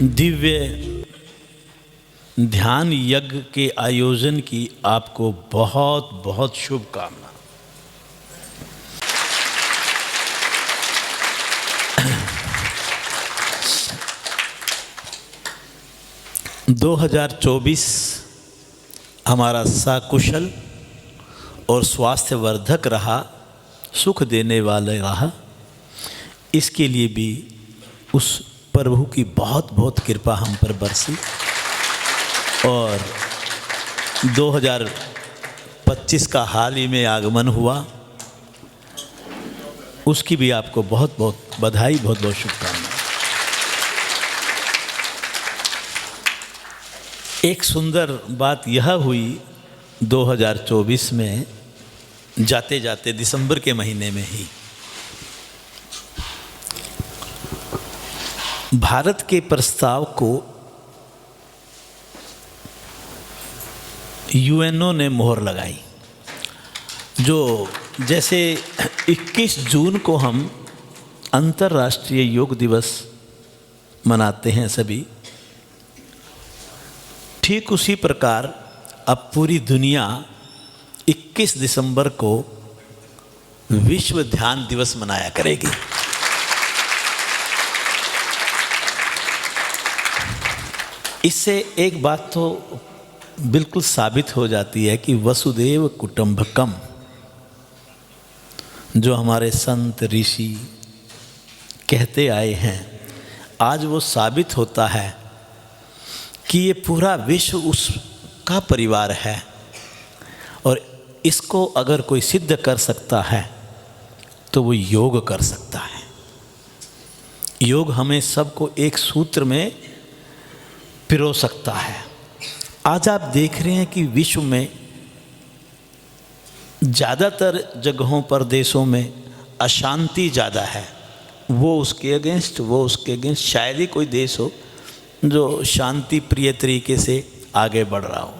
दिव्य ध्यान यज्ञ के आयोजन की आपको बहुत बहुत शुभकामना। – 2024 हमारा सकुशल और स्वास्थ्यवर्धक रहा, सुख देने वाले रहा। इसके लिए भी उस प्रभु की बहुत बहुत कृपा हम पर बरसी और 2025 का हाल ही में आगमन हुआ, उसकी भी आपको बहुत बहुत बधाई, बहुत बहुत शुभकामनाएं। एक सुंदर बात यह हुई 2024 में, जाते जाते दिसंबर के महीने में ही भारत के प्रस्ताव को यूएनओ ने मोहर लगाई। जो जैसे 21 जून को हम अंतर्राष्ट्रीय योग दिवस मनाते हैं सभी, ठीक उसी प्रकार अब पूरी दुनिया 21 दिसंबर को विश्व ध्यान दिवस मनाया करेगी। इससे एक बात तो बिल्कुल साबित हो जाती है कि वसुदेव कुटुंबकम, जो हमारे संत ऋषि कहते आए हैं, आज वो साबित होता है कि ये पूरा विश्व उसका परिवार है। और इसको अगर कोई सिद्ध कर सकता है तो वो योग कर सकता है। योग हमें सबको एक सूत्र में पिरो सकता है। आज आप देख रहे हैं कि विश्व में ज़्यादातर जगहों पर, देशों में अशांति ज़्यादा है। वो उसके अगेंस्ट शायद ही कोई देश हो जो शांति प्रिय तरीके से आगे बढ़ रहा हो।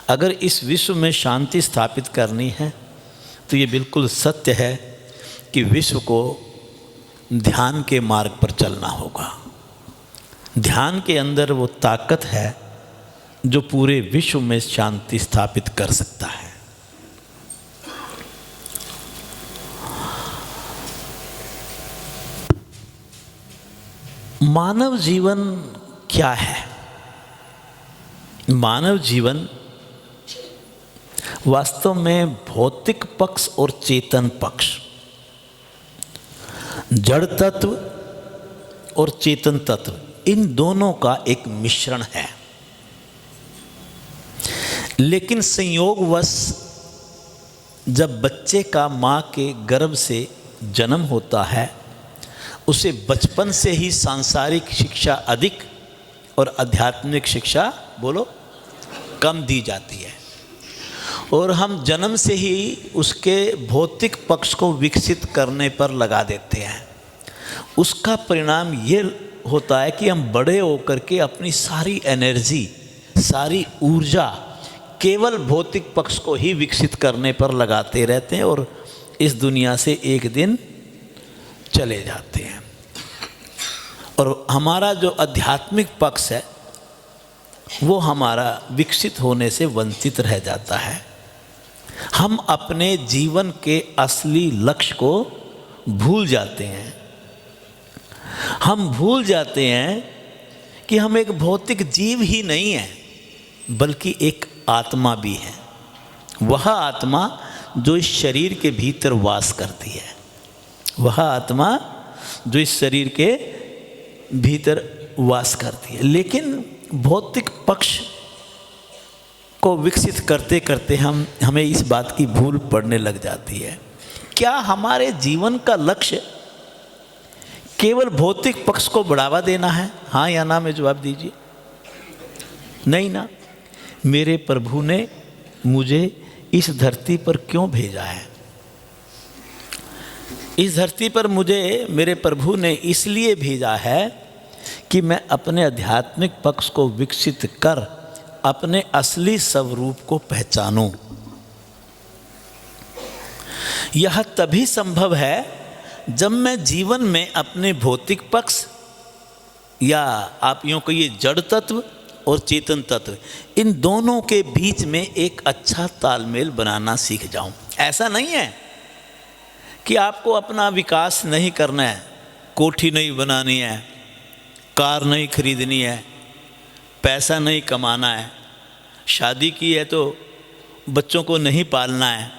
अगर इस विश्व में शांति स्थापित करनी है तो ये बिल्कुल सत्य है कि विश्व को ध्यान के मार्ग पर चलना होगा। ध्यान के अंदर वो ताकत है जो पूरे विश्व में शांति स्थापित कर सकता है। मानव जीवन क्या है? मानव जीवन वास्तव में भौतिक पक्ष और चेतन पक्ष, जड़ तत्व और चेतन तत्व, इन दोनों का एक मिश्रण है। लेकिन संयोगवश जब बच्चे का मां के गर्भ से जन्म होता है, उसे बचपन से ही सांसारिक शिक्षा अधिक और आध्यात्मिक शिक्षा कम दी जाती है। और हम जन्म से ही उसके भौतिक पक्ष को विकसित करने पर लगा देते हैं। उसका परिणाम ये होता है कि हम बड़े होकर के अपनी सारी एनर्जी, सारी ऊर्जा केवल भौतिक पक्ष को ही विकसित करने पर लगाते रहते हैं और इस दुनिया से एक दिन चले जाते हैं। और हमारा जो आध्यात्मिक पक्ष है वो हमारा विकसित होने से वंचित रह जाता है। हम अपने जीवन के असली लक्ष्य को भूल जाते हैं। हम भूल जाते हैं कि हम एक भौतिक जीव ही नहीं है, बल्कि एक आत्मा भी है। वह आत्मा जो इस शरीर के भीतर वास करती है, वह आत्मा जो इस शरीर के भीतर वास करती है। लेकिन भौतिक पक्ष को विकसित करते करते हमें इस बात की भूल पड़ने लग जाती है। क्या हमारे जीवन का लक्ष्य केवल भौतिक पक्ष को बढ़ावा देना है? हाँ या ना में जवाब दीजिए। नहीं ना। मेरे प्रभु ने मुझे इस धरती पर क्यों भेजा है? इस धरती पर मुझे मेरे प्रभु ने इसलिए भेजा है कि मैं अपने आध्यात्मिक पक्ष को विकसित कर अपने असली स्वरूप को पहचानूं। यह तभी संभव है जब मैं जीवन में अपने भौतिक पक्ष या आप यूँ कहिए जड़ तत्व और चेतन तत्व, इन दोनों के बीच में एक अच्छा तालमेल बनाना सीख जाऊं। ऐसा नहीं है कि आपको अपना विकास नहीं करना है, कोठी नहीं बनानी है, कार नहीं खरीदनी है, पैसा नहीं कमाना है, शादी की है तो बच्चों को नहीं पालना है,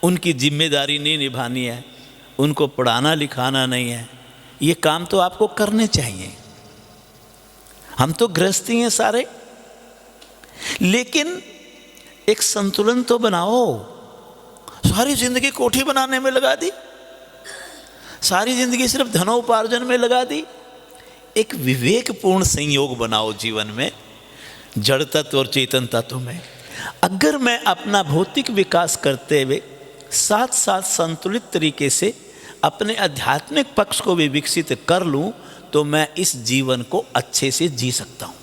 उनकी जिम्मेदारी नहीं निभानी है, उनको पढ़ाना लिखाना नहीं है। ये काम तो आपको करने चाहिए। हम तो गृहस्थी हैं सारे, लेकिन एक संतुलन तो बनाओ। सारी जिंदगी कोठी बनाने में लगा दी, सारी जिंदगी सिर्फ धनोपार्जन में लगा दी। एक विवेकपूर्ण संयोग बनाओ जीवन में, जड़ तत्व और चेतन तत्व में। अगर मैं अपना भौतिक विकास करते हुए साथ साथ संतुलित तरीके से अपने आध्यात्मिक पक्ष को भी विकसित कर लूं, तो मैं इस जीवन को अच्छे से जी सकता हूं,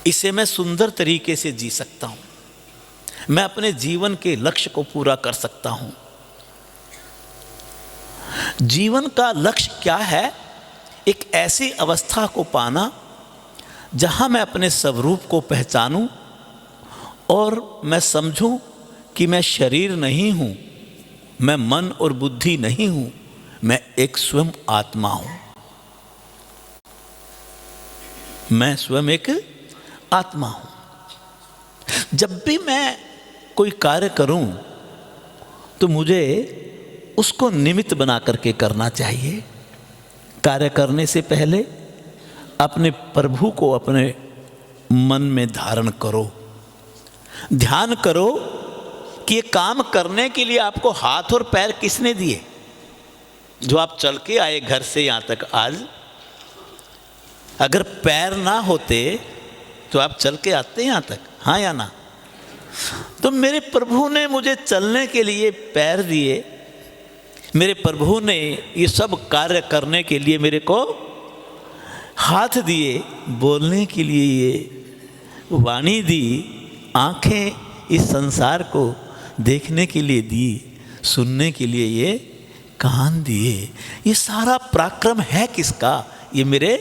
इसे मैं सुंदर तरीके से जी सकता हूं, मैं अपने जीवन के लक्ष्य को पूरा कर सकता हूं। जीवन का लक्ष्य क्या है? एक ऐसी अवस्था को पाना जहां मैं अपने स्वरूप को पहचानूं और मैं समझूं कि मैं शरीर नहीं हूं, मैं मन और बुद्धि नहीं हूं, मैं एक स्वयं आत्मा हूं। मैं स्वयं एक आत्मा हूं। जब भी मैं कोई कार्य करूं तो मुझे उसको निमित्त बना करके करना चाहिए। कार्य करने से पहले अपने प्रभु को अपने मन में धारण करो, ध्यान करो कि ये काम करने के लिए आपको हाथ और पैर किसने दिए? जो आप चल के आए घर से यहाँ तक आज, अगर पैर ना होते तो आप चल के आते यहाँ तक, हाँ या ना? तो मेरे प्रभु ने मुझे चलने के लिए पैर दिए, मेरे प्रभु ने ये सब कार्य करने के लिए मेरे को हाथ दिए, बोलने के लिए ये वाणी दी, आंखें इस संसार को देखने के लिए दी, सुनने के लिए ये कान दिए। ये सारा पराक्रम है किसका? ये मेरे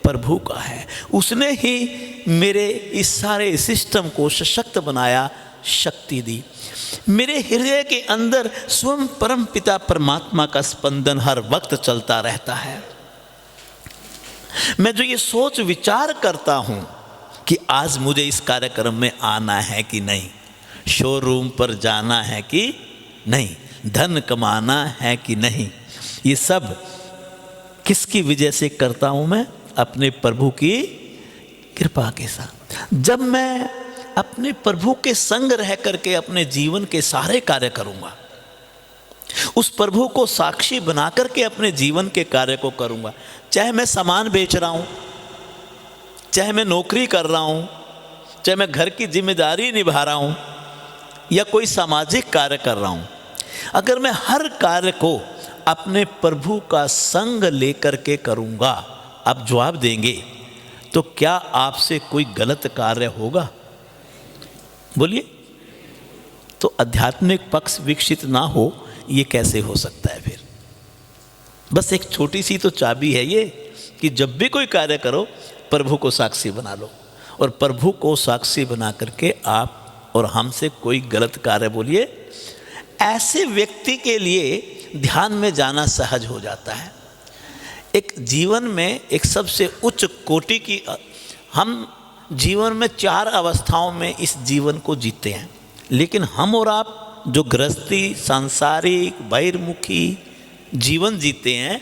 प्रभु का है। उसने ही मेरे इस सारे सिस्टम को सशक्त बनाया, शक्ति दी। मेरे हृदय के अंदर स्वयं परम पिता परमात्मा का स्पंदन हर वक्त चलता रहता है। मैं जो ये सोच विचार करता हूं कि आज मुझे इस कार्यक्रम में आना है कि नहीं, शोरूम पर जाना है कि नहीं, धन कमाना है कि नहीं, ये सब किसकी वजह से करता हूं मैं? अपने प्रभु की कृपा के साथ। जब मैं अपने प्रभु के संग रह करके अपने जीवन के सारे कार्य करूंगा, उस प्रभु को साक्षी बना करके अपने जीवन के कार्य को करूंगा, चाहे मैं सामान बेच रहा हूं, चाहे मैं नौकरी कर रहा हूं, चाहे मैं घर की जिम्मेदारी निभा रहा हूं या कोई सामाजिक कार्य कर रहा हूं, अगर मैं हर कार्य को अपने प्रभु का संग लेकर के करूंगा, आप जवाब देंगे तो क्या आपसे कोई गलत कार्य होगा? बोलिए। तो आध्यात्मिक पक्ष विकसित ना हो, ये कैसे हो सकता है? फिर बस एक छोटी सी तो चाबी है ये कि जब भी कोई कार्य करो प्रभु को साक्षी बना लो, और प्रभु को साक्षी बना करके आप और हमसे कोई गलत कार्य बोलिए, ऐसे व्यक्ति के लिए ध्यान में जाना सहज हो जाता है। एक जीवन में एक सबसे उच्च कोटि की, हम जीवन में 4 अवस्थाओं में इस जीवन को जीते हैं, लेकिन हम और आप जो गृहस्थी सांसारिक बहिर्मुखी जीवन जीते हैं,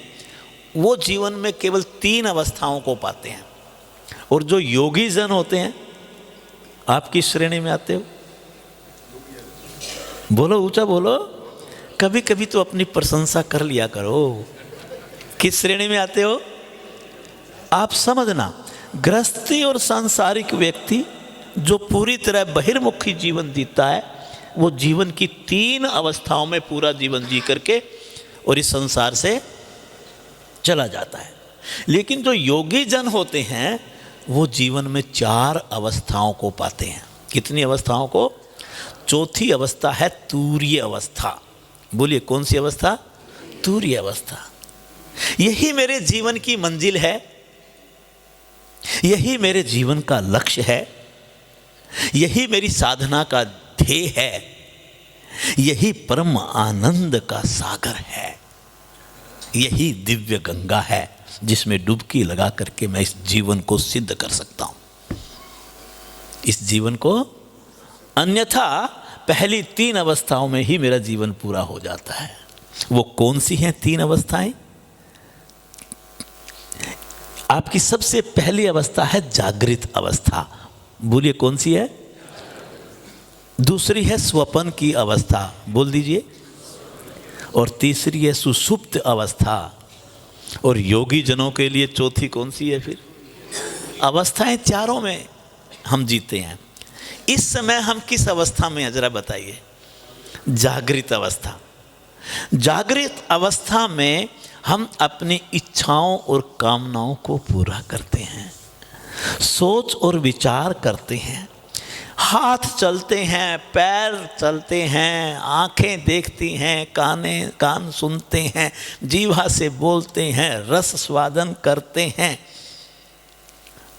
वो जीवन में केवल 3 अवस्थाओं को पाते हैं। और जो योगी जन होते हैं, आप किस श्रेणी में आते हो? बोलो, ऊंचा बोलो। कभी कभी तो अपनी प्रशंसा कर लिया करो। किस श्रेणी में आते हो? आप समझना, गृहस्थी और सांसारिक व्यक्ति जो पूरी तरह बहिर्मुखी जीवन जीता है, वो जीवन की 3 अवस्थाओं में पूरा जीवन जी करके और इस संसार से चला जाता है। लेकिन जो योगी जन होते हैं, वो जीवन में 4 अवस्थाओं को पाते हैं। कितनी अवस्थाओं को? चौथी अवस्था है तूर्य अवस्था। बोलिए, कौन सी अवस्था? तूर्य अवस्था। यही मेरे जीवन की मंजिल है, यही मेरे जीवन का लक्ष्य है, यही मेरी साधना का ध्येय है, यही परम आनंद का सागर है, यही दिव्य गंगा है जिसमें डुबकी लगा करके मैं इस जीवन को सिद्ध कर सकता हूं, इस जीवन को। अन्यथा पहली 3 अवस्थाओं में ही मेरा जीवन पूरा हो जाता है। वो कौन सी हैं 3 अवस्थाएं? आपकी सबसे पहली अवस्था है जागृत अवस्था, बोलिए कौन सी है? दूसरी है स्वप्न की अवस्था, बोल दीजिए। और तीसरी है सुषुप्त अवस्था। और योगी जनों के लिए चौथी कौन सी है फिर? अवस्थाएं चारों में हम जीते हैं। इस समय हम किस अवस्था में हैं जरा बताइए? जागृत अवस्था। जागृत अवस्था में हम अपनी इच्छाओं और कामनाओं को पूरा करते हैं, सोच और विचार करते हैं, हाथ चलते हैं, पैर चलते हैं, आंखें देखती हैं, कान सुनते हैं, जीवा से बोलते हैं, रस स्वादन करते हैं।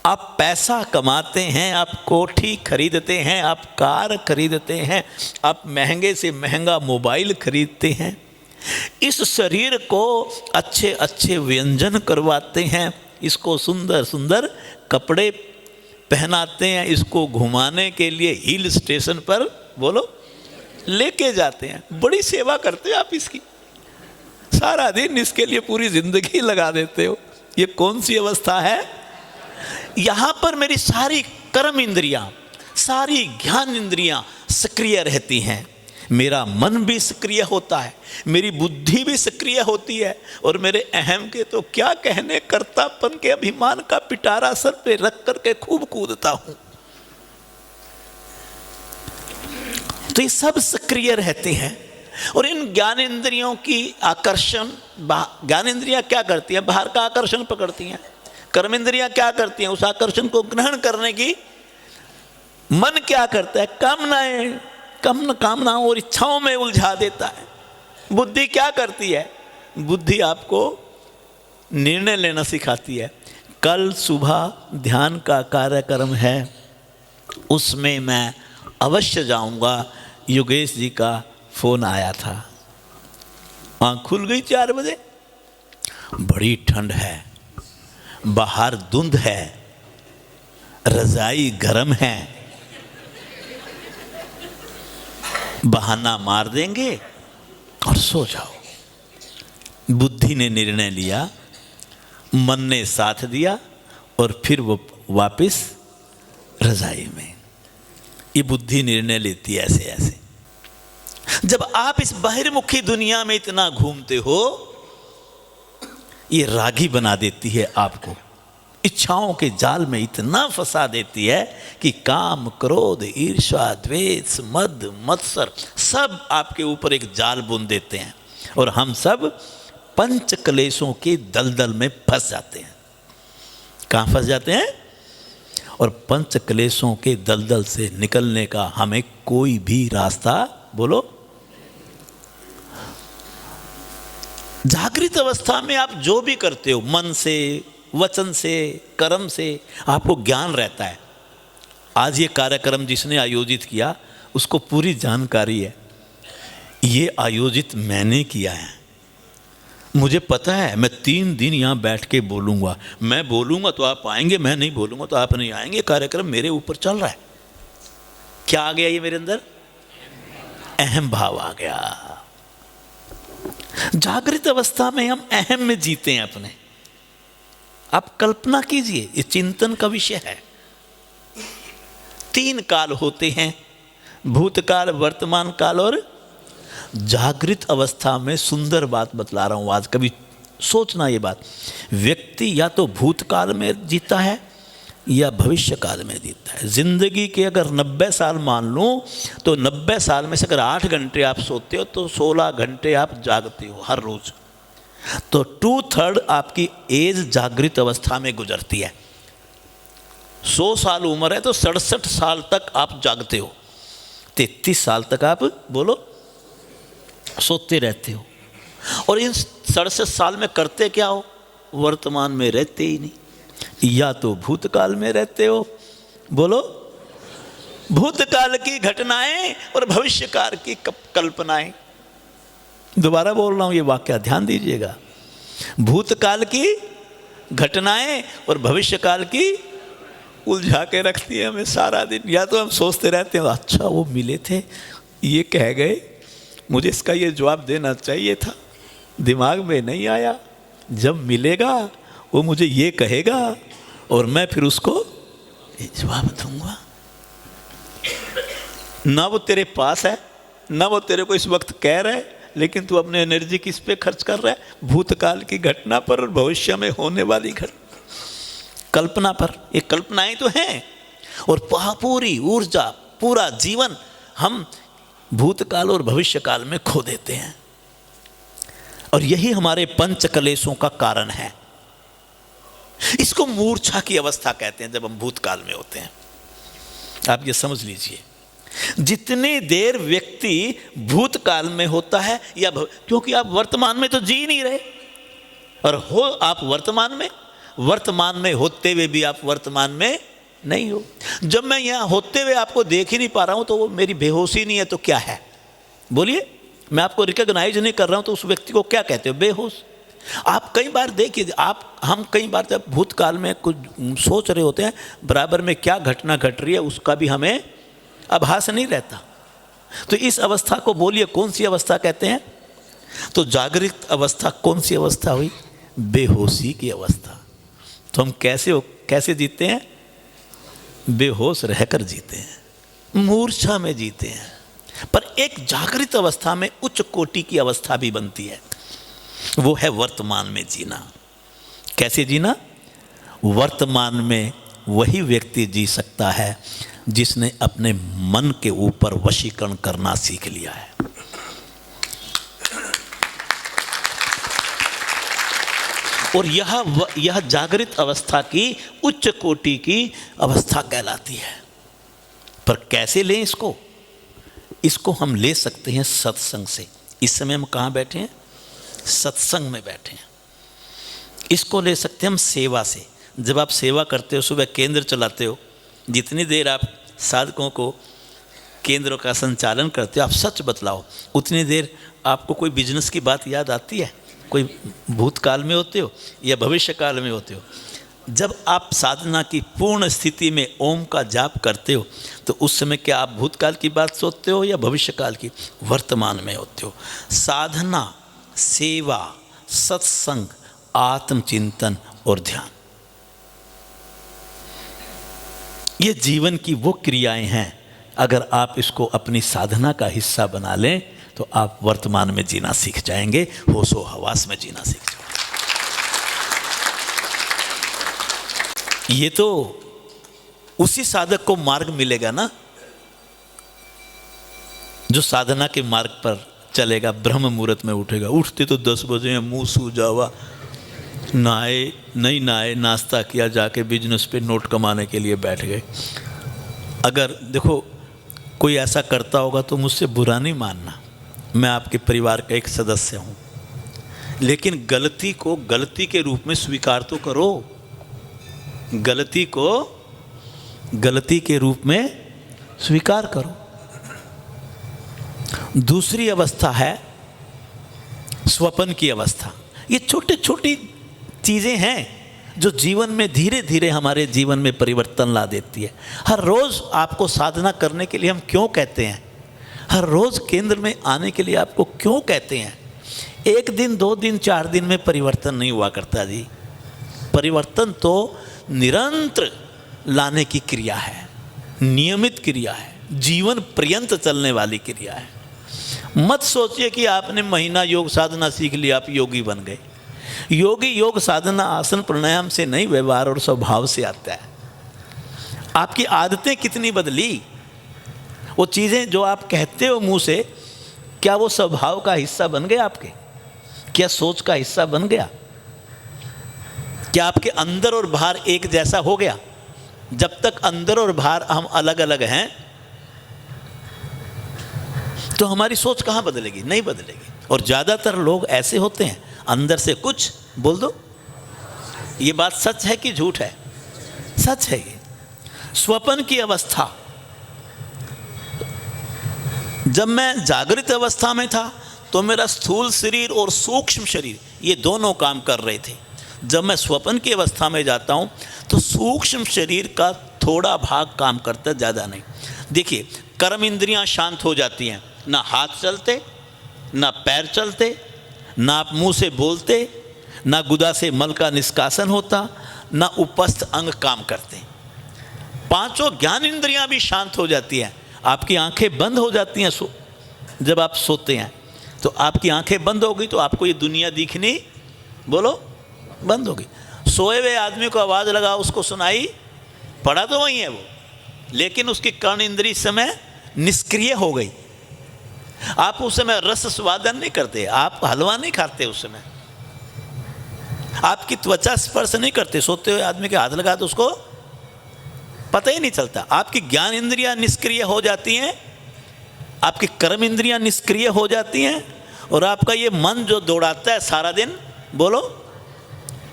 आप पैसा कमाते हैं, आप कोठी खरीदते हैं, आप कार खरीदते हैं, आप महंगे से महंगा मोबाइल खरीदते हैं, इस शरीर को अच्छे अच्छे व्यंजन करवाते हैं, इसको सुंदर सुंदर कपड़े पहनाते हैं, इसको घुमाने के लिए हिल स्टेशन पर बोलो लेके जाते हैं, बड़ी सेवा करते हैं आप इसकी, सारा दिन इसके लिए पूरी जिंदगी लगा देते हो। ये कौन सी अवस्था है? यहाँ पर मेरी सारी कर्म इंद्रियां, सारी ज्ञान इंद्रियां सक्रिय रहती हैं, मेरा मन भी सक्रिय होता है, मेरी बुद्धि भी सक्रिय होती है, और मेरे अहम के तो क्या कहने, कर्तापन के अभिमान का पिटारा सर पे रख करके खूब कूदता हूं। तो ये सब सक्रिय रहते हैं। और इन ज्ञानेंद्रियों की आकर्षण, ज्ञानेंद्रियां क्या करती हैं? बाहर का आकर्षण पकड़ती हैं। कर्मेंद्रियां क्या करती हैं? उस आकर्षण को ग्रहण करने की। मन क्या करता है? कामनाओं और इच्छाओं में उलझा देता है। बुद्धि क्या करती है? बुद्धि आपको निर्णय लेना सिखाती है। कल सुबह ध्यान का कार्यक्रम है, उसमें मैं अवश्य जाऊंगा। योगेश जी का फोन आया था, आँख खुल गई 4 बजे, बड़ी ठंड है, बाहर धुंध है, रजाई गर्म है, बहाना मार देंगे और सो जाओ। बुद्धि ने निर्णय लिया, मन ने साथ दिया, और फिर वो वापस रजाई में। ये बुद्धि निर्णय लेती है ऐसे ऐसे। जब आप इस बहिर्मुखी दुनिया में इतना घूमते हो, ये रागी बना देती है आपको, इच्छाओं के जाल में इतना फंसा देती है कि काम, क्रोध, ईर्ष्या, द्वेष, मद, मत्सर सब आपके ऊपर एक जाल बुन देते हैं, और हम सब पंच क्लेशों के दलदल में फंस जाते हैं। कहाँ फंस जाते हैं? और पंच क्लेशों के दलदल से निकलने का हमें कोई भी रास्ता, बोलो। जागृत अवस्था में आप जो भी करते हो, मन से, वचन से, कर्म से, आपको ज्ञान रहता है। आज ये कार्यक्रम जिसने आयोजित किया उसको पूरी जानकारी है, ये आयोजित मैंने किया है। मुझे पता है मैं 3 दिन यहाँ बैठ के बोलूँगा, मैं बोलूँगा तो आप आएंगे, मैं नहीं बोलूँगा तो आप नहीं आएंगे। कार्यक्रम मेरे ऊपर चल रहा है। क्या आ गया ये मेरे अंदर? अहम भाव आ गया। जागृत अवस्था में हम अहम में जीते हैं अपने। आप कल्पना कीजिए, ये चिंतन का विषय है। 3 काल होते हैं, भूतकाल, वर्तमान काल और जागृत अवस्था में। सुंदर बात बतला रहा हूं आज, कभी सोचना ये बात। व्यक्ति या तो भूतकाल में जीता है या भविष्य काल में जीता है। जिंदगी के अगर 90 साल मान लूं तो 90 साल में से अगर 8 घंटे आप सोते हो तो 16 घंटे आप जागते हो हर रोज। तो 2/3 आपकी एज जागृत अवस्था में गुजरती है। 100 साल उम्र है तो 67 साल तक आप जागते हो, 33 साल तक आप बोलो सोते रहते हो। और इन 67 साल में करते क्या हो? वर्तमान में रहते ही नहीं। या तो भूतकाल में रहते हो, बोलो, भूतकाल की घटनाएं और भविष्यकाल की कल्पनाएं। दोबारा बोल रहा हूं, ये वाक्य ध्यान दीजिएगा। भूतकाल की घटनाएं और भविष्यकाल की उलझा के रखती है हमें सारा दिन। या तो हम सोचते रहते हैं अच्छा वो मिले थे, ये कह गए, मुझे इसका ये जवाब देना चाहिए था, दिमाग में नहीं आया। जब मिलेगा वो मुझे ये कहेगा और मैं फिर उसको जवाब दूंगा। ना वो तेरे पास है, ना वो तेरे को इस वक्त कह रहा है, लेकिन तू अपने एनर्जी किस पे खर्च कर रहा है? भूतकाल की घटना पर और भविष्य में होने वाली कल्पना पर। ये कल्पनाएं तो हैं, और पूरी ऊर्जा, पूरा जीवन हम भूतकाल और भविष्यकाल में खो देते हैं। और यही हमारे पंच कलेशों का कारण है। इसको मूर्छा की अवस्था कहते हैं जब हम भूतकाल में होते हैं। आप ये समझ लीजिए, जितनी देर व्यक्ति भूतकाल में होता है या क्योंकि आप वर्तमान में तो जी नहीं रहे, और हो आप वर्तमान में होते हुए भी आप वर्तमान में नहीं हो। जब मैं यहां होते हुए आपको देख ही नहीं पा रहा हूं तो वो मेरी बेहोशी नहीं है तो क्या है? बोलिए, मैं आपको रिकॉग्नाइज नहीं कर रहा हूं तो उस व्यक्ति को क्या कहते हो? बेहोश। आप कई बार देखिए, हम कई बार जब भूतकाल में कुछ सोच रहे होते हैं, बराबर में क्या घटना घट रही है उसका भी हमें आभास नहीं रहता। तो इस अवस्था को बोलिए कौन सी अवस्था कहते हैं? तो जागृत अवस्था कौन सी अवस्था हुई? बेहोशी की अवस्था। तो हम कैसे जीते हैं? बेहोश रहकर जीते हैं, मूर्छा में जीते हैं। पर एक जागृत अवस्था में उच्च कोटि की अवस्था भी बनती है, वो है वर्तमान में जीना। कैसे जीना? वर्तमान में वही व्यक्ति जी सकता है जिसने अपने मन के ऊपर वशीकरण करना सीख लिया है। और यह जागृत अवस्था की उच्च कोटि की अवस्था कहलाती है। पर कैसे लें इसको? इसको हम ले सकते हैं सत्संग से। इस समय हम कहाँ बैठे हैं? सत्संग में बैठे हैं। इसको ले सकते हैं हम सेवा से। जब आप सेवा करते हो, सुबह केंद्र चलाते हो, जितनी देर आप साधकों को केंद्रों का संचालन करते हो, आप सच बतलाओ, उतनी देर आपको कोई बिजनेस की बात याद आती है? कोई भूतकाल में होते हो या भविष्य काल में होते हो? जब आप साधना की पूर्ण स्थिति में ओम का जाप करते हो तो उस समय क्या आप भूतकाल की बात सोचते हो या भविष्यकाल की? वर्तमान में होते हो। साधना, सेवा, सत्संग, आत्मचिंतन और ध्यान, ये जीवन की वो क्रियाएं हैं। अगर आप इसको अपनी साधना का हिस्सा बना लें तो आप वर्तमान में जीना सीख जाएंगे, होशो हवास में जीना सीख जाएंगे। ये तो उसी साधक को मार्ग मिलेगा ना जो साधना के मार्ग पर चलेगा, ब्रह्म मुहूर्त में उठेगा। उठते तो 10 बजे, मुंह सूझावा, नहाए नहीं नहाए, नाश्ता किया, जाके बिजनेस पे नोट कमाने के लिए बैठ गए। अगर देखो कोई ऐसा करता होगा तो मुझसे बुरा नहीं मानना, मैं आपके परिवार का एक सदस्य हूँ, लेकिन गलती को गलती के रूप में स्वीकार तो करो। गलती को गलती के रूप में स्वीकार करो। दूसरी अवस्था है स्वपन की अवस्था। ये छोटी छोटी चीज़ें हैं जो जीवन में धीरे धीरे हमारे जीवन में परिवर्तन ला देती है। हर रोज़ आपको साधना करने के लिए हम क्यों कहते हैं? हर रोज़ केंद्र में आने के लिए आपको क्यों कहते हैं? 1 दिन, 2 दिन, 4 दिन में परिवर्तन नहीं हुआ करता जी। परिवर्तन तो निरंतर लाने की क्रिया है, नियमित क्रिया है, जीवन पर्यंत चलने वाली क्रिया है। मत सोचिए कि आपने महीना योग साधना सीख लिया, आप योगी बन गए। योगी योग साधना आसन प्राणायाम से नहीं, व्यवहार और स्वभाव से आता है। आपकी आदतें कितनी बदली? वो चीज़ें जो आप कहते हो मुंह से, क्या वो स्वभाव का हिस्सा बन गया आपके? क्या सोच का हिस्सा बन गया? क्या आपके अंदर और बाहर एक जैसा हो गया? जब तक अंदर और बाहर हम अलग अलग हैं तो हमारी सोच कहाँ बदलेगी? नहीं बदलेगी। और ज़्यादातर लोग ऐसे होते हैं, अंदर से कुछ बोल दो। ये बात सच है कि झूठ है? सच है। ये स्वप्न की अवस्था, जब मैं जागृत अवस्था में था तो मेरा स्थूल शरीर और सूक्ष्म शरीर ये दोनों काम कर रहे थे। जब मैं स्वप्न की अवस्था में जाता हूँ तो सूक्ष्म शरीर का थोड़ा भाग काम करता, ज़्यादा नहीं। देखिए, कर्म इंद्रियाँ शांत हो जाती हैं, ना हाथ चलते, ना पैर चलते, ना आप मुंह से बोलते, ना गुदा से मल का निष्कासन होता, ना उपस्थ अंग काम करते। पांचों ज्ञान इंद्रियां भी शांत हो जाती हैं। आपकी आंखें बंद हो जाती हैं जब आप सोते हैं तो आपकी आंखें बंद हो गई तो आपको ये दुनिया दिखनी, बोलो, बंद हो गई। सोए हुए आदमी को आवाज़ लगा, उसको सुनाई पड़ा तो वही है वो, लेकिन उसकी कर्ण इंद्री समय निष्क्रिय हो गई। आप उस समय रस स्वादन नहीं करते, आप हलवा नहीं खाते, उस समय आपकी त्वचा स्पर्श नहीं करते। सोते हुए आदमी के हाथ लगा तो उसको पता ही नहीं चलता। आपकी ज्ञान इंद्रियां निष्क्रिय हो जाती हैं, आपकी कर्म इंद्रियां निष्क्रिय हो जाती हैं, और आपका ये मन जो दौड़ाता है सारा दिन, बोलो,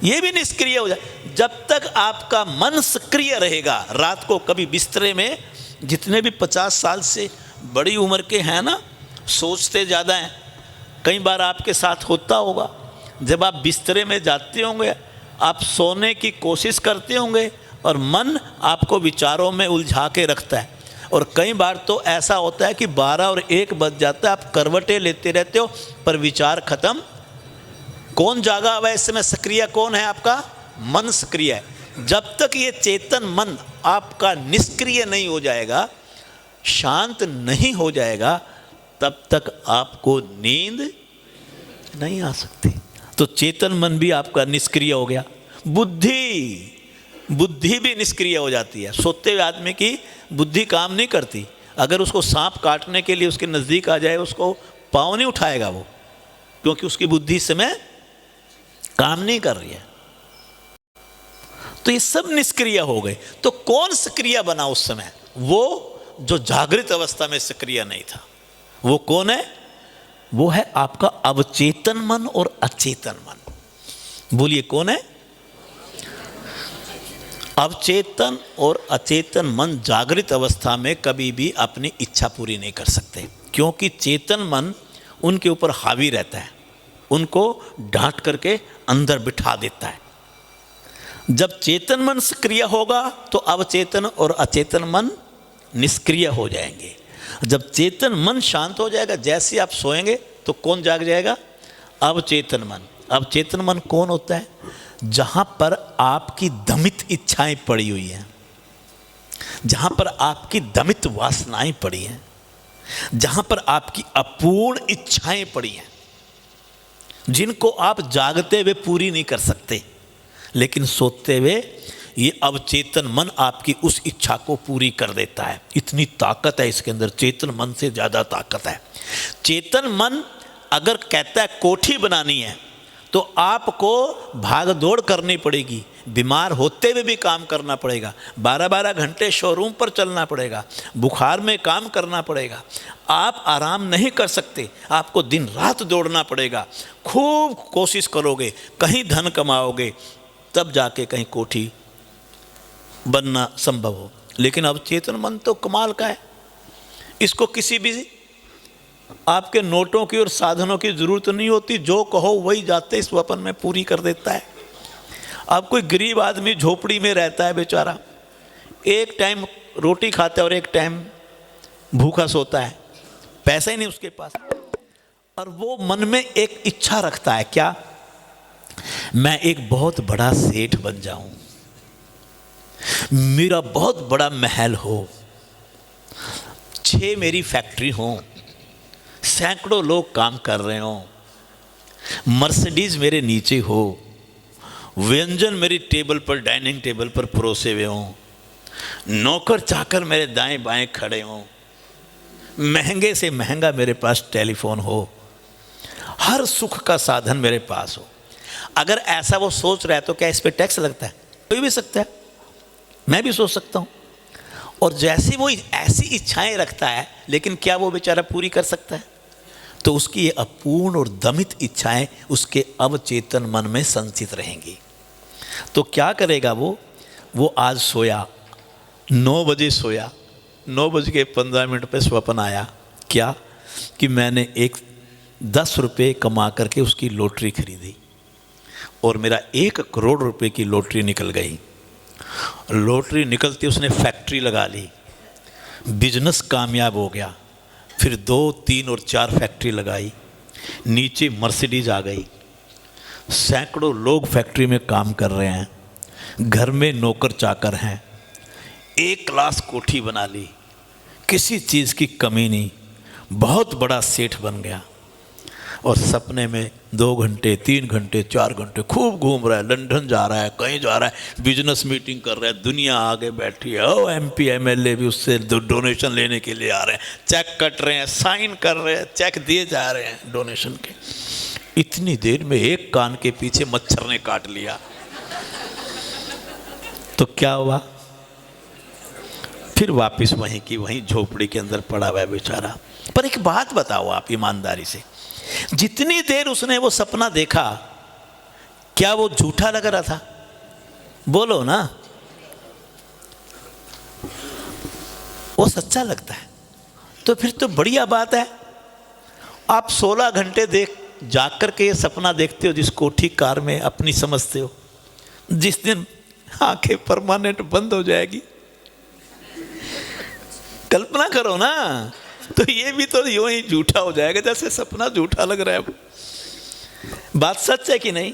ये भी निष्क्रिय हो जाए। जब तक आपका मन सक्रिय रहेगा, रात को कभी बिस्तरे में, जितने भी 50 साल से बड़ी उम्र के हैं ना, सोचते ज़्यादा हैं। कई बार आपके साथ होता होगा, जब आप बिस्तरे में जाते होंगे, आप सोने की कोशिश करते होंगे और मन आपको विचारों में उलझा के रखता है। और कई बार तो ऐसा होता है कि 12 और 1 बज जाता है, आप करवटें लेते रहते हो पर विचार खत्म। कौन जागा हुआ है इस समय? सक्रिय कौन है? आपका मन सक्रिय है। जब तक ये चेतन मन आपका निष्क्रिय नहीं हो जाएगा, शांत नहीं हो जाएगा, तब तक आपको नींद नहीं आ सकती। तो चेतन मन भी आपका निष्क्रिय हो गया। बुद्धि भी निष्क्रिय हो जाती है। सोते हुए आदमी की बुद्धि काम नहीं करती। अगर उसको सांप काटने के लिए उसके नज़दीक आ जाए, उसको पाँव नहीं उठाएगा वो, क्योंकि उसकी बुद्धि इस समय काम नहीं कर रही है। तो ये सब निष्क्रिय हो गए। तो कौन सक्रिय बना उस समय? वो जो जागृत अवस्था में सक्रिय नहीं था। वो कौन है? वो है आपका अवचेतन मन और अचेतन मन। बोलिए, कौन है? अवचेतन और अचेतन मन जागृत अवस्था में कभी भी अपनी इच्छा पूरी नहीं कर सकते, क्योंकि चेतन मन उनके ऊपर हावी रहता है, उनको डांट करके अंदर बिठा देता है। जब चेतन मन सक्रिय होगा तो अवचेतन और अचेतन मन निष्क्रिय हो जाएंगे। जब चेतन मन शांत हो जाएगा, जैसे आप सोएंगे तो कौन जाग जाएगा? अवचेतन मन। अवचेतन मन कौन होता है? जहाँ पर आपकी दमित इच्छाएं पड़ी हुई हैं, जहाँ पर आपकी दमित वासनाएं पड़ी हैं, जहाँ पर आपकी अपूर्ण इच्छाएं पड़ी हैं, जिनको आप जागते हुए पूरी नहीं कर सकते, लेकिन सोते हुए ये अवचेतन मन आपकी उस इच्छा को पूरी कर देता है। इतनी ताकत है इसके अंदर, चेतन मन से ज़्यादा ताकत है। चेतन मन अगर कहता है कोठी बनानी है तो आपको भाग दौड़ करनी पड़ेगी, बीमार होते हुए भी काम करना पड़ेगा, 12-12 घंटे शोरूम पर चलना पड़ेगा, बुखार में काम करना पड़ेगा। आप आराम नहीं कर सकते, आपको दिन रात दौड़ना पड़ेगा। खूब कोशिश करोगे, कहीं धन कमाओगे, तब जाके कहीं कोठी बनना संभव हो। लेकिन अब चेतन मन तो कमाल का है, इसको किसी भी आपके नोटों की और साधनों की ज़रूरत नहीं होती। जो कहो वही जाते स्वप्न में पूरी कर देता है। अब कोई गरीब आदमी झोपड़ी में रहता है बेचारा, एक टाइम रोटी खाता है और एक टाइम भूखा सोता है, पैसा ही नहीं उसके पास, और वो मन में एक इच्छा रखता है, क्या? मैं एक बहुत बड़ा सेठ बन जाऊं, मेरा बहुत बड़ा महल हो, 6 मेरी फैक्ट्री हो, सैकड़ों लोग काम कर रहे हो, मर्सिडीज मेरे नीचे हो, व्यंजन मेरी टेबल पर, डाइनिंग टेबल पर परोसे हुए हों, नौकर चाकर मेरे दाएं बाएं खड़े हों, महंगे से महंगा मेरे पास टेलीफोन हो, हर सुख का साधन मेरे पास हो। अगर ऐसा वो सोच रहा है तो क्या इस पे टैक्स लगता है? कोई भी सकता है, मैं भी सोच सकता हूँ। और जैसे वो ऐसी इच्छाएं रखता है, लेकिन क्या वो बेचारा पूरी कर सकता है? तो उसकी ये अपूर्ण और दमित इच्छाएं उसके अवचेतन मन में संचित रहेंगी। तो क्या करेगा वो आज सोया, 9 बजे सोया, 9:15 पे स्वप्न आया क्या कि मैंने 10 रुपये कमा करके उसकी लॉटरी खरीदी और मेरा 1 करोड़ रुपए की लॉटरी निकल गई। लॉटरी निकलती उसने फैक्ट्री लगा ली, बिजनेस कामयाब हो गया, फिर 2, 3 और 4 फैक्ट्री लगाई, नीचे मर्सिडीज आ गई, सैकड़ों लोग फैक्ट्री में काम कर रहे हैं, घर में नौकर चाकर हैं, 1 क्लास कोठी बना ली, किसी चीज़ की कमी नहीं, बहुत बड़ा सेठ बन गया। और सपने में 2 घंटे 3 घंटे 4 घंटे खूब घूम रहा है, लंदन जा रहा है, कहीं जा रहा है, बिजनेस मीटिंग कर रहा है, दुनिया आगे बैठी है, ओ MP MLA भी उससे डोनेशन लेने के लिए आ रहे हैं, चेक कट रहे हैं, साइन कर रहे हैं, चेक दिए जा रहे हैं डोनेशन के। इतनी देर में एक कान के पीछे मच्छर ने काट लिया। तो क्या हुआ? फिर वापस वहीं की वहीं झोपड़ी के अंदर पड़ा हुआ है बेचारा। पर एक बात बताओ आप ईमानदारी से, जितनी देर उसने वो सपना देखा, क्या वो झूठा लग रहा था? बोलो ना, वो सच्चा लगता है। तो फिर तो बढ़िया बात है। आप 16 घंटे जाकर के ये सपना देखते हो, जिस कोठी कार में अपनी समझते हो, जिस दिन आंखें परमानेंट बंद हो जाएगी, कल्पना करो ना, तो ये भी तो यूं ही झूठा हो जाएगा जैसे सपना झूठा लग रहा है। बात सच है कि नहीं?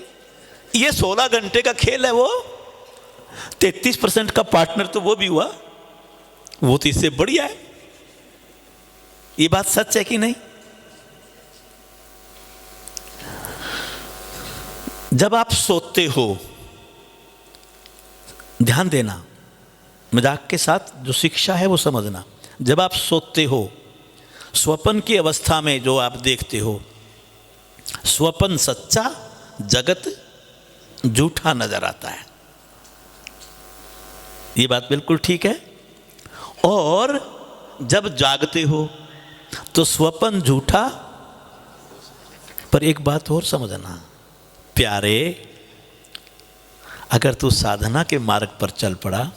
ये 16 घंटे का खेल है, वो 33% का पार्टनर तो वो भी हुआ, वो तो इससे बढ़िया है। ये बात सच है कि नहीं? जब आप सोते हो, ध्यान देना, मजाक के साथ जो शिक्षा है वो समझना। जब आप सोते हो, स्वप्न की अवस्था में जो आप देखते हो, स्वप्न सच्चा, जगत झूठा नजर आता है। ये बात बिल्कुल ठीक है। और जब जागते हो तो स्वप्न झूठा, पर एक बात और समझना प्यारे, अगर तू साधना के मार्ग पर चल पड़ा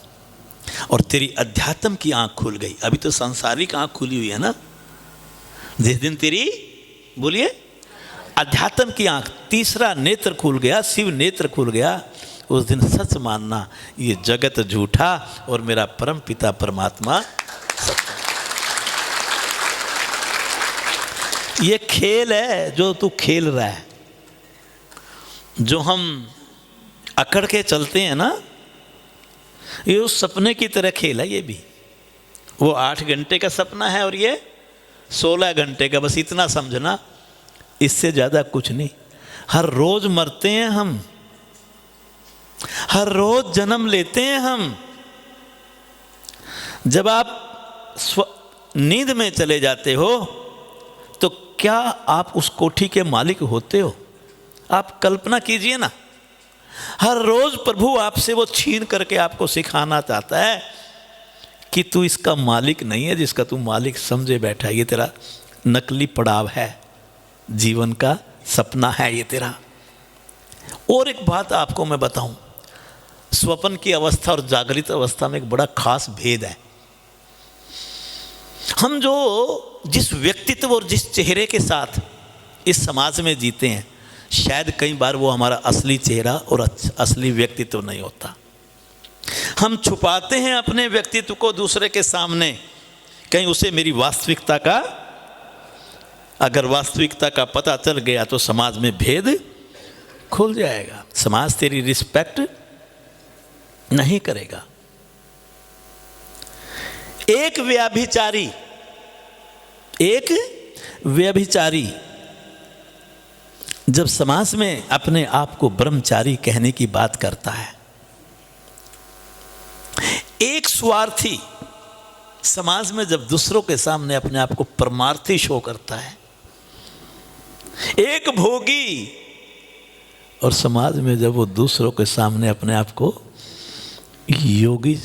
और तेरी अध्यात्म की आंख खुल गई, अभी तो सांसारिक आंख खुली हुई है ना, जिस दिन तेरी, बोलिए, अध्यात्म की आंख, तीसरा नेत्र खुल गया, शिव नेत्र खुल गया, उस दिन सच मानना ये जगत झूठा और मेरा परम पिता परमात्मा सत्य। ये खेल है जो तू खेल रहा है, जो हम अकड़ के चलते हैं ना, ये उस सपने की तरह खेल है। ये भी वो 8 घंटे का सपना है और ये 16 घंटे का, बस इतना समझना, इससे ज़्यादा कुछ नहीं। हर रोज मरते हैं हम, हर रोज जन्म लेते हैं हम। जब आप नींद में चले जाते हो तो क्या आप उस कोठी के मालिक होते हो? आप कल्पना कीजिए ना, हर रोज प्रभु आपसे वो छीन करके आपको सिखाना चाहता है कि तू इसका मालिक नहीं है, जिसका तू मालिक समझे बैठा है। ये तेरा नकली पड़ाव है, जीवन का सपना है ये तेरा। और एक बात आपको मैं बताऊं, स्वप्न की अवस्था और जागृत अवस्था में एक बड़ा खास भेद है। हम जो जिस व्यक्तित्व और जिस चेहरे के साथ इस समाज में जीते हैं, शायद कई बार वो हमारा असली चेहरा और असली व्यक्तित्व नहीं होता। हम छुपाते हैं अपने व्यक्तित्व को दूसरे के सामने, कहीं उसे मेरी वास्तविकता का, अगर वास्तविकता का पता चल गया तो समाज में भेद खुल जाएगा, समाज तेरी रिस्पेक्ट नहीं करेगा। एक व्यभिचारी जब समाज में अपने आप को ब्रह्मचारी कहने की बात करता है, एक स्वार्थी समाज में जब दूसरों के सामने अपने आप को परमार्थी शो करता है, एक भोगी और समाज में जब वो दूसरों के सामने अपने आप को योगी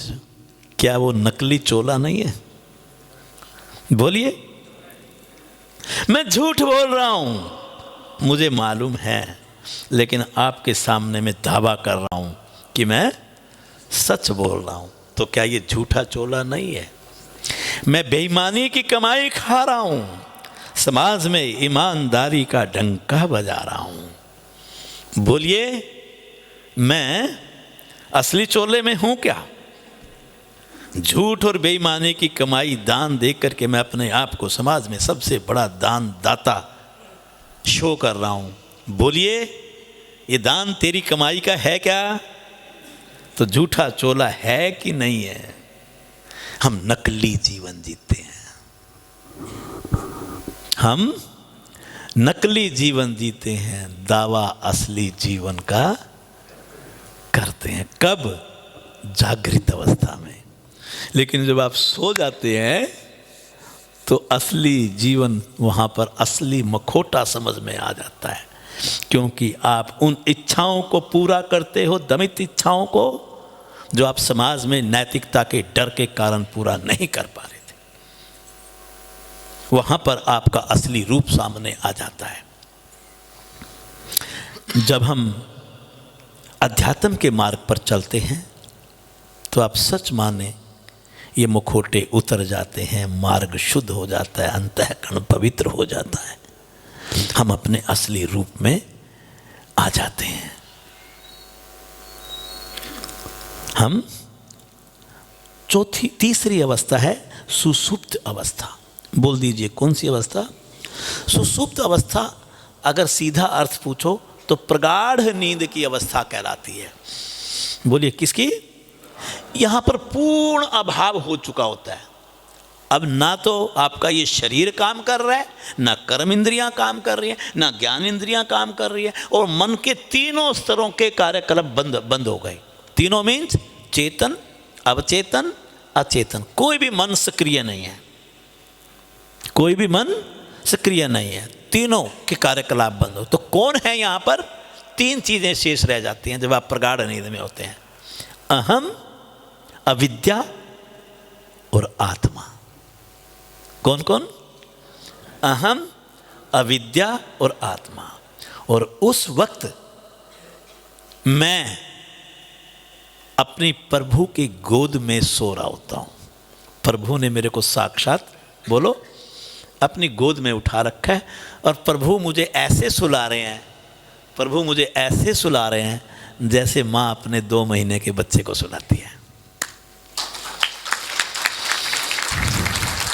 क्या वो नकली चोला नहीं है? बोलिए। मैं झूठ बोल रहा हूं, मुझे मालूम है, लेकिन आपके सामने मैं दावा कर रहा हूं कि मैं सच बोल रहा हूं। तो क्या ये झूठा चोला नहीं है? मैं बेईमानी की कमाई खा रहा हूं, समाज में ईमानदारी का डंका बजा रहा हूं। बोलिए, मैं असली चोले में हूं क्या? झूठ और बेईमानी की कमाई दान दे करके मैं अपने आप को समाज में सबसे बड़ा दान दाता शो कर रहा हूं। बोलिए, ये दान तेरी कमाई का है क्या? तो झूठा चोला है कि नहीं है? हम नकली जीवन जीते हैं, हम नकली जीवन जीते हैं, दावा असली जीवन का करते हैं। कब? जागृत अवस्था में। लेकिन जब आप सो जाते हैं तो असली जीवन वहाँ पर असली मखोटा समझ में आ जाता है, क्योंकि आप उन इच्छाओं को पूरा करते हो, दमित इच्छाओं को, जो आप समाज में नैतिकता के डर के कारण पूरा नहीं कर पा रहे थे। वहाँ पर आपका असली रूप सामने आ जाता है। जब हम अध्यात्म के मार्ग पर चलते हैं तो आप सच माने ये मुखौटे उतर जाते हैं, मार्ग शुद्ध हो जाता है, अंतःकरण पवित्र हो जाता है, हम अपने असली रूप में आ जाते हैं। हम तीसरी अवस्था है सुषुप्त अवस्था। बोल दीजिए, कौन सी अवस्था? सुषुप्त अवस्था अगर सीधा अर्थ पूछो तो प्रगाढ़ नींद की अवस्था कहलाती है। बोलिए, किसकी? यहां पर पूर्ण अभाव हो चुका होता है। अब ना तो आपका ये शरीर काम कर रहा है, ना कर्म इंद्रियां काम कर रही है, ना ज्ञान इंद्रियां काम कर रही है, और मन के तीनों स्तरों के कार्यकलाप बंद हो गए। तीनों मीन्स चेतन, अवचेतन, अचेतन। कोई भी मन सक्रिय नहीं है, कोई भी मन सक्रिय नहीं है, तीनों के कार्यकलाप बंद हो। तो कौन है यहाँ पर? तीन चीजें शेष रह जाती हैं जब आप प्रगाढ़ नींद में होते हैं: अहम, अविद्या और आत्मा। कौन कौन? अहम, अविद्या और आत्मा। और उस वक्त मैं अपनी प्रभु की गोद में सो रहा होता हूं। प्रभु ने मेरे को साक्षात, बोलो, अपनी गोद में उठा रखा है, और प्रभु मुझे ऐसे सुला रहे हैं, प्रभु मुझे ऐसे सुला रहे हैं जैसे माँ अपने 2 महीने के बच्चे को सुलाती है।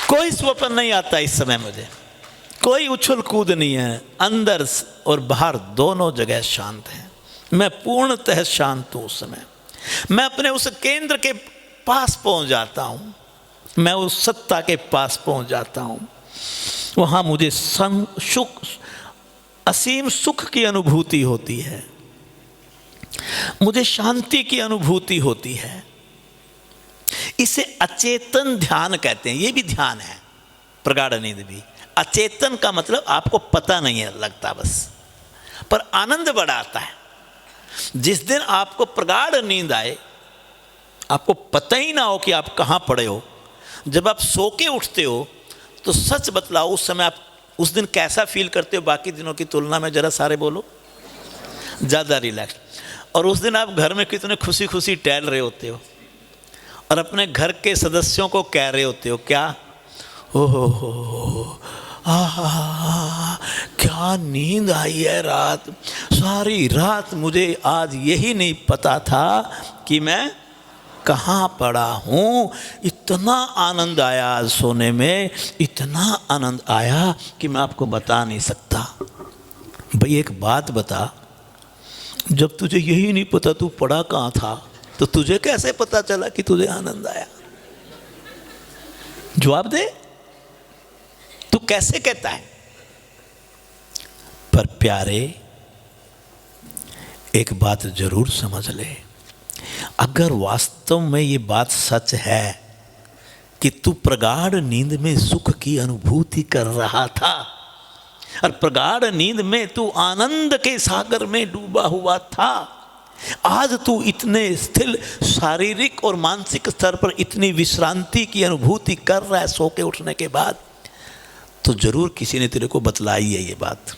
कोई स्वप्न नहीं आता इस समय मुझे, कोई उछल कूद नहीं है, अंदर और बाहर दोनों जगह शांत है। मैं पूर्णतः शांत हूँ उस समय। मैं अपने उस केंद्र के पास पहुंच जाता हूं, मैं उस सत्ता के पास पहुंच जाता हूं। वहां मुझे सुख, असीम सुख की अनुभूति होती है, मुझे शांति की अनुभूति होती है। इसे अचेतन ध्यान कहते हैं। ये भी ध्यान है, प्रगाढ़ नींद भी। अचेतन का मतलब आपको पता नहीं है लगता बस, पर आनंद बड़ा आता है। जिस दिन आपको प्रगाढ़ नींद आए, आपको पता ही ना हो कि आप कहाँ पड़े हो, जब आप सो के उठते हो तो सच बतलाओ उस समय आप उस दिन कैसा फील करते हो? बाकी दिनों की तुलना में जरा सारे बोलो। ज़्यादा रिलैक्स। और उस दिन आप घर में कितने खुशी खुशी टहल रहे होते हो, और अपने घर के सदस्यों को कह रहे होते हो, क्या ओहो क्या नींद आई है रात, सारी रात मुझे आज यही नहीं पता था कि मैं कहाँ पड़ा हूँ। इतना आनंद आया आज सोने में, इतना आनंद आया कि मैं आपको बता नहीं सकता। भाई एक बात बता, जब तुझे यही नहीं पता तू पड़ा कहाँ था, तो तुझे कैसे पता चला कि तुझे आनंद आया? जवाब दे, तू कैसे कहता है? पर प्यारे, एक बात जरूर समझ ले, अगर वास्तव में ये बात सच है कि तू प्रगाढ़ नींद में सुख की अनुभूति कर रहा था, और प्रगाढ़ नींद में तू आनंद के सागर में डूबा हुआ था, आज तू इतने स्थिर शारीरिक और मानसिक स्तर पर इतनी विश्रांति की अनुभूति कर रहा है सो के उठने के बाद, तो जरूर किसी ने तेरे को बतलाई है ये बात।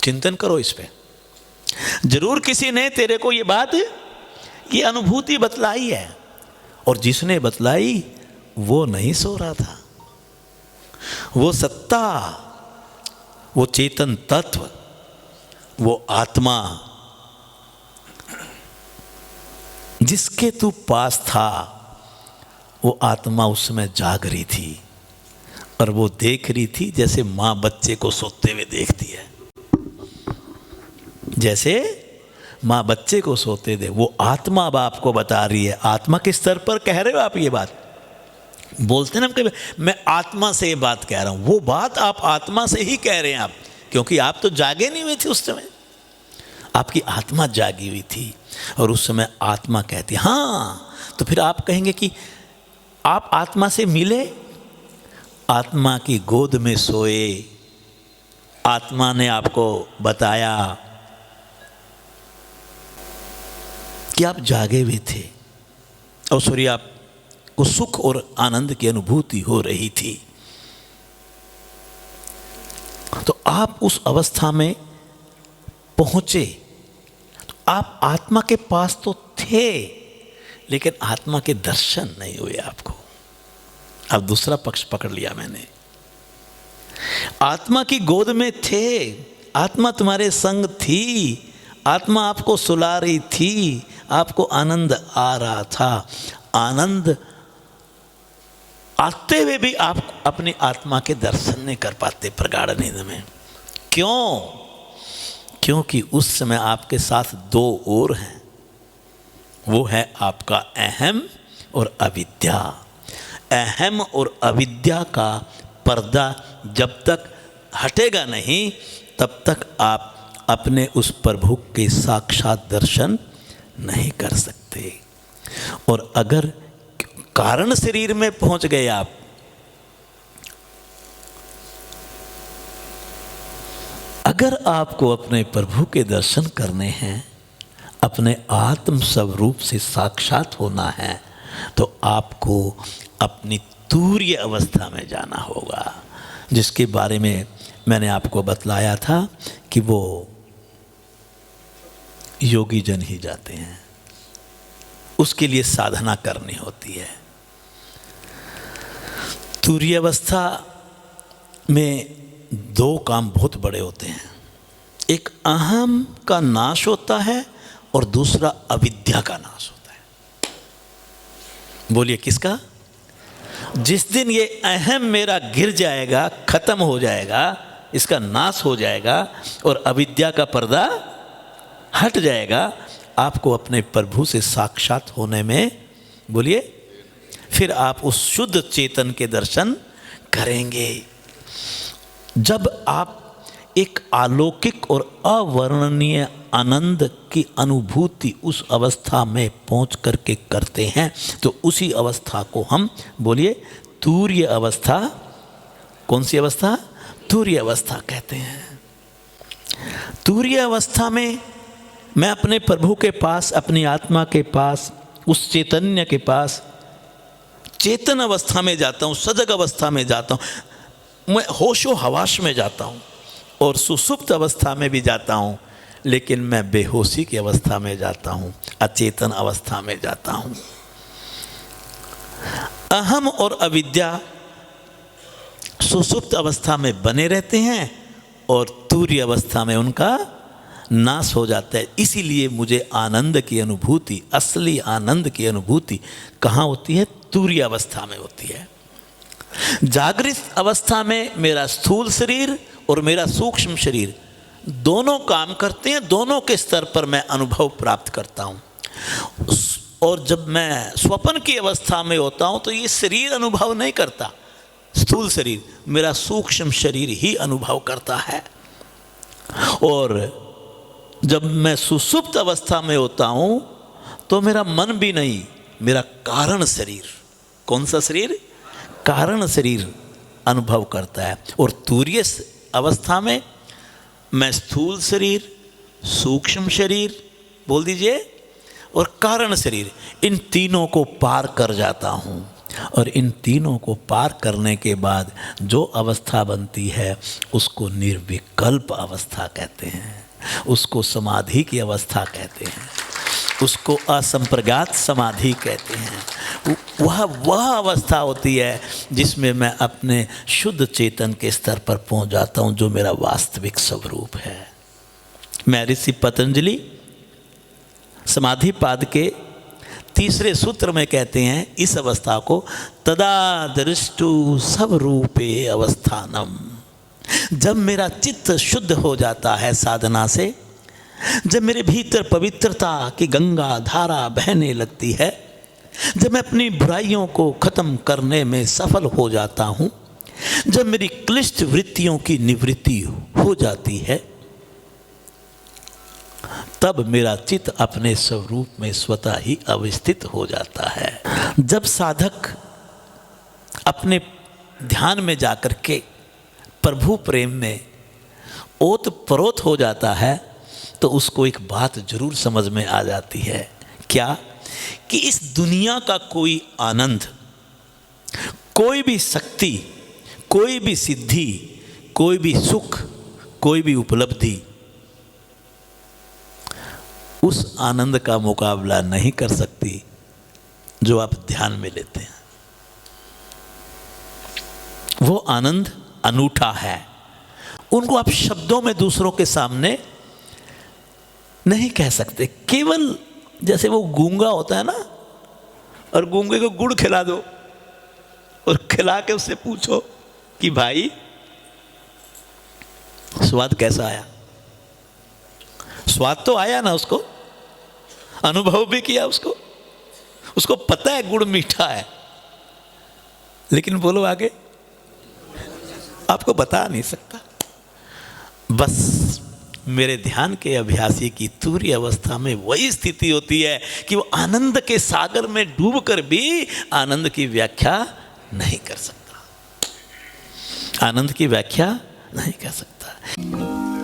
चिंतन करो इस पे, जरूर किसी ने तेरे को ये बात, ये अनुभूति बतलाई है। और जिसने बतलाई वो नहीं सो रहा था, वो सत्ता, वो चेतन तत्व, वो आत्मा जिसके तू पास था, वो आत्मा उस समय जाग रही थी और वो देख रही थी जैसे माँ बच्चे को सोते हुए देखती है। जैसे माँ बच्चे को सोते दे, वो आत्मा अब आपको बता रही है। आत्मा के स्तर पर कह रहे हो आप ये बात, बोलते ना कि मैं आत्मा से ये बात कह रहा हूँ, वो बात आप आत्मा से ही कह रहे हैं आप, क्योंकि आप तो जागे नहीं हुए थे उस समय, आपकी आत्मा जागी हुई थी। और उस समय आत्मा कहती, हाँ, तो फिर आप कहेंगे कि आप आत्मा से मिले, आत्मा की गोद में सोए, आत्मा ने आपको बताया कि आप जागे हुए थे और सूर्य आपको सुख और आनंद की अनुभूति हो रही थी। तो आप उस अवस्था में पहुंचे, तो आप आत्मा के पास तो थे, लेकिन आत्मा के दर्शन नहीं हुए आपको। अब दूसरा पक्ष पकड़ लिया मैंने। आत्मा की गोद में थे, आत्मा तुम्हारे संग थी, आत्मा आपको सुला रही थी, आपको आनंद आ रहा था। आनंद आते हुए भी आप अपनी आत्मा के दर्शन नहीं कर पाते प्रगाढ़ नींद में। क्यों? क्योंकि उस समय आपके साथ दो और हैं, वो है आपका अहम और अविद्या। अहम और अविद्या का पर्दा जब तक हटेगा नहीं, तब तक आप अपने उस प्रभु के साक्षात दर्शन नहीं कर सकते। और अगर कारण शरीर में पहुंच गए आप, अगर आपको अपने प्रभु के दर्शन करने हैं, अपने आत्म स्वरूप से साक्षात होना है, तो आपको अपनी तूर्य अवस्था में जाना होगा, जिसके बारे में मैंने आपको बतलाया था कि वो योगी जन ही जाते हैं, उसके लिए साधना करनी होती है। तूर्य अवस्था में दो काम बहुत बड़े होते हैं, एक अहम का नाश होता है और दूसरा अविद्या का नाश होता है। बोलिए किसका? जिस दिन ये अहम मेरा गिर जाएगा, खत्म हो जाएगा, इसका नाश हो जाएगा और अविद्या का पर्दा हट जाएगा, आपको अपने प्रभु से साक्षात होने में, बोलिए, फिर आप उस शुद्ध चेतन के दर्शन करेंगे। जब आप एक अलौकिक और अवर्णनीय आनंद की अनुभूति उस अवस्था में पहुंच करके करते हैं, तो उसी अवस्था को हम, बोलिए, तूर्य अवस्था। कौन सी अवस्था? तूर्य अवस्था कहते हैं। तूर्य अवस्था में मैं अपने प्रभु के पास, अपनी आत्मा के पास, उस चैतन्य के पास, चेतन अवस्था में जाता हूँ, सजग अवस्था में जाता हूँ, मैं होशो हवास में जाता हूँ और सुसुप्त अवस्था में भी जाता हूँ, लेकिन मैं बेहोशी की अवस्था में जाता हूँ, अचेतन अवस्था में जाता हूँ। अहम और अविद्या सुसुप्त अवस्था में बने रहते हैं और तूर्य अवस्था में उनका नाश हो जाता है। इसीलिए मुझे आनंद की अनुभूति, असली आनंद की अनुभूति कहाँ होती है? तूर्य अवस्था में होती है। जागृत अवस्था में मेरा स्थूल शरीर और मेरा सूक्ष्म शरीर दोनों काम करते हैं, दोनों के स्तर पर मैं अनुभव प्राप्त करता हूँ। और जब मैं स्वप्न की अवस्था में होता हूँ तो ये शरीर अनुभव नहीं करता, स्थूल शरीर, मेरा सूक्ष्म शरीर ही अनुभव करता है। और जब मैं सुसुप्त अवस्था में होता हूँ तो मेरा मन भी नहीं, मेरा कारण शरीर, कौन सा शरीर? कारण शरीर अनुभव करता है। और तूर्य अवस्था में मैं स्थूल शरीर, सूक्ष्म शरीर बोल दीजिए और कारण शरीर, इन तीनों को पार कर जाता हूँ। और इन तीनों को पार करने के बाद जो अवस्था बनती है उसको निर्विकल्प अवस्था कहते हैं, उसको समाधि की अवस्था कहते हैं, उसको असंप्रज्ञात समाधि कहते हैं। वह अवस्था होती है जिसमें मैं अपने शुद्ध चेतन के स्तर पर पहुंच जाता हूं, जो मेरा वास्तविक स्वरूप है। मैं ऋषि पतंजलि समाधि पाद के तीसरे सूत्र में कहते हैं इस अवस्था को तदा दृष्टु स्वरूपे अवस्थानम। जब मेरा चित्त शुद्ध हो जाता है साधना से, जब मेरे भीतर पवित्रता की गंगा धारा बहने लगती है, जब मैं अपनी बुराइयों को खत्म करने में सफल हो जाता हूँ, जब मेरी क्लिष्ट वृत्तियों की निवृत्ति हो जाती है, तब मेरा चित्त अपने स्वरूप में स्वतः ही अवस्थित हो जाता है। जब साधक अपने ध्यान में जाकर के प्रभु प्रेम में ओत प्रोत हो जाता है तो उसको एक बात जरूर समझ में आ जाती है। क्या? कि इस दुनिया का कोई आनंद, कोई भी शक्ति, कोई भी सिद्धि, कोई भी सुख, कोई भी उपलब्धि उस आनंद का मुकाबला नहीं कर सकती जो आप ध्यान में लेते हैं। वो आनंद अनूठा है, उनको आप शब्दों में दूसरों के सामने नहीं कह सकते। केवल जैसे वो गूंगा होता है ना, और गूंगे को गुड़ खिला दो और खिला के उससे पूछो कि भाई स्वाद कैसा आया। स्वाद तो आया ना, उसको अनुभव भी किया, उसको पता है गुड़ मीठा है, लेकिन बोलो आगे आपको बता नहीं सकता। बस मेरे ध्यान के अभ्यासी की तुरीय अवस्था में वही स्थिति होती है कि वो आनंद के सागर में डूबकर भी आनंद की व्याख्या नहीं कर सकता, आनंद की व्याख्या नहीं कर सकता।